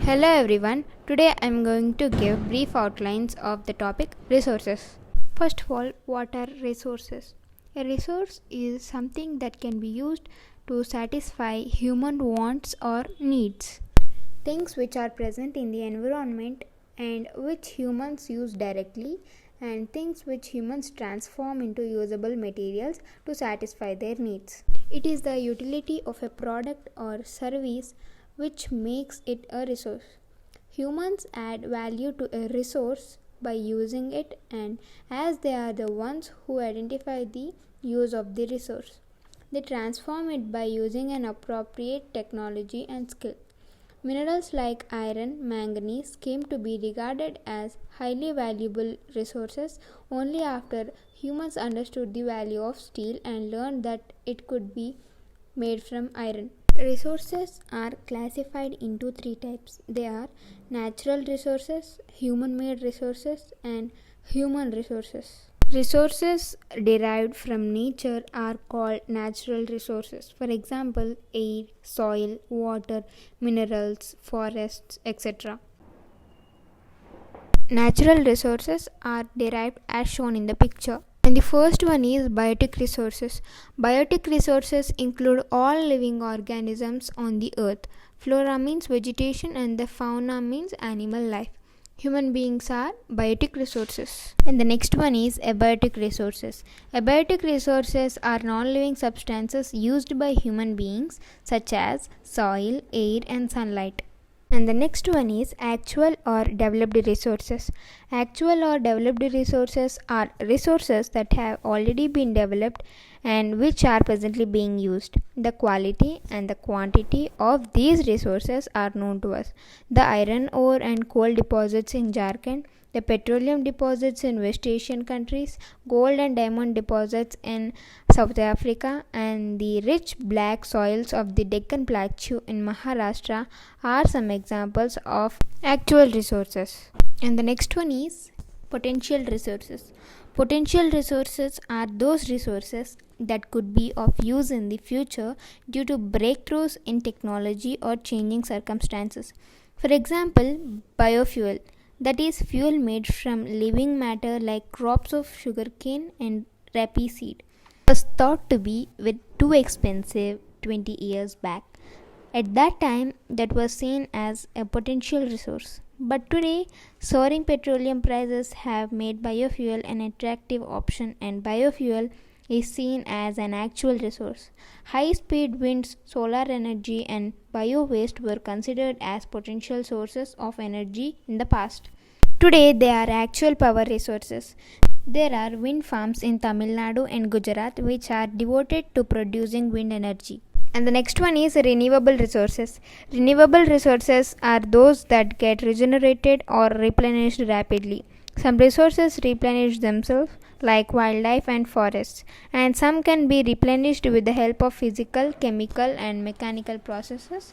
Hello everyone. Today I am going to give brief outlines of the topic resources. First of all, what are resources? A resource is something that can be used to satisfy human wants or needs. Things which are present in the environment and which humans use directly, and things which humans transform into usable materials to satisfy their needs. It is the utility of a product or service which makes it a resource. Humans add value to a resource by using it, and as they are the ones who identify the use of the resource, they transform it by using an appropriate technology and skill. Minerals like iron, manganese came to be regarded as highly valuable resources only after humans understood the value of steel and learned that it could be made from iron. Resources are classified into three types. They are natural resources, human made resources, and human resources. Resources derived from nature are called natural resources. For example, air, soil, water, minerals, forests, etc. Natural resources are derived as shown in the picture. And the first one is biotic resources. Biotic resources include all living organisms on the earth. Flora means vegetation and the fauna means animal life. Human beings are biotic resources. And the next one is abiotic resources. Abiotic resources are non-living substances used by human beings such as soil, air and sunlight. And the next one is actual or developed resources. Actual or developed resources are resources that have already been developed and which are presently being used. The quality and the quantity of these resources are known to us. The iron ore and coal deposits in Jharkhand, the petroleum deposits in West Asian countries, gold and diamond deposits in South Africa, and the rich black soils of the Deccan Plateau in Maharashtra are some examples of actual resources. And the next one is potential resources. Potential resources are those resources that could be of use in the future due to breakthroughs in technology or changing circumstances. For example, biofuel, that is fuel made from living matter like crops of sugarcane and rapeseed, was thought to be too expensive 20 years back. At that time, that was seen as a potential resource. But today, soaring petroleum prices have made biofuel an attractive option, and biofuel is seen as an actual resource. High speed winds, solar energy, and bio waste were considered as potential sources of energy in the past. Today, they are actual power resources. There are wind farms in Tamil Nadu and Gujarat which are devoted to producing wind energy. And the next one is renewable resources. Renewable resources are those that get regenerated or replenished rapidly. Some resources replenish themselves, like wildlife and forests, and some can be replenished with the help of physical, chemical, and mechanical processes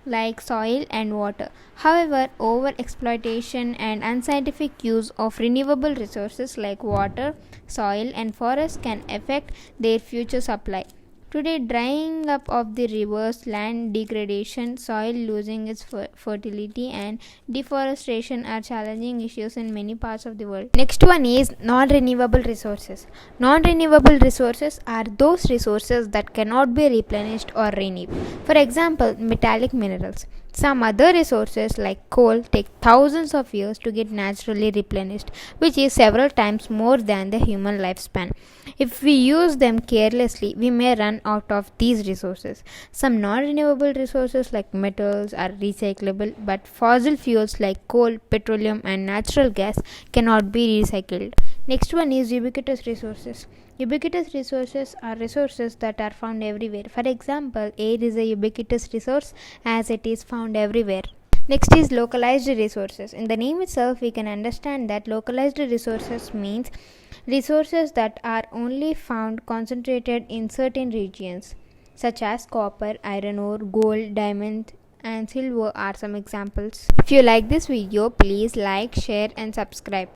like soil and water. However, over exploitation and unscientific use of renewable resources like water, soil, and forests can affect their future supply. Today, drying up of the rivers, land degradation, soil losing its fertility, and deforestation are challenging issues in many parts of the world. Next one is non-renewable resources. Non-renewable resources are those resources that cannot be replenished or renewed. For example, metallic minerals. Some other resources like coal take thousands of years to get naturally replenished, which is several times more than the human lifespan. If we use them carelessly, we may run out of these resources. Some non-renewable resources like metals are recyclable, but fossil fuels like coal, petroleum, and natural gas cannot be recycled. Next one is ubiquitous resources. Ubiquitous resources are resources that are found everywhere. For example, air is a ubiquitous resource as it is found everywhere. Next is localized resources. In the name itself, we can understand that localized resources means resources that are only found concentrated in certain regions, such as copper, iron ore, gold, diamond, and silver are some examples. If you like this video, please like, share, and subscribe.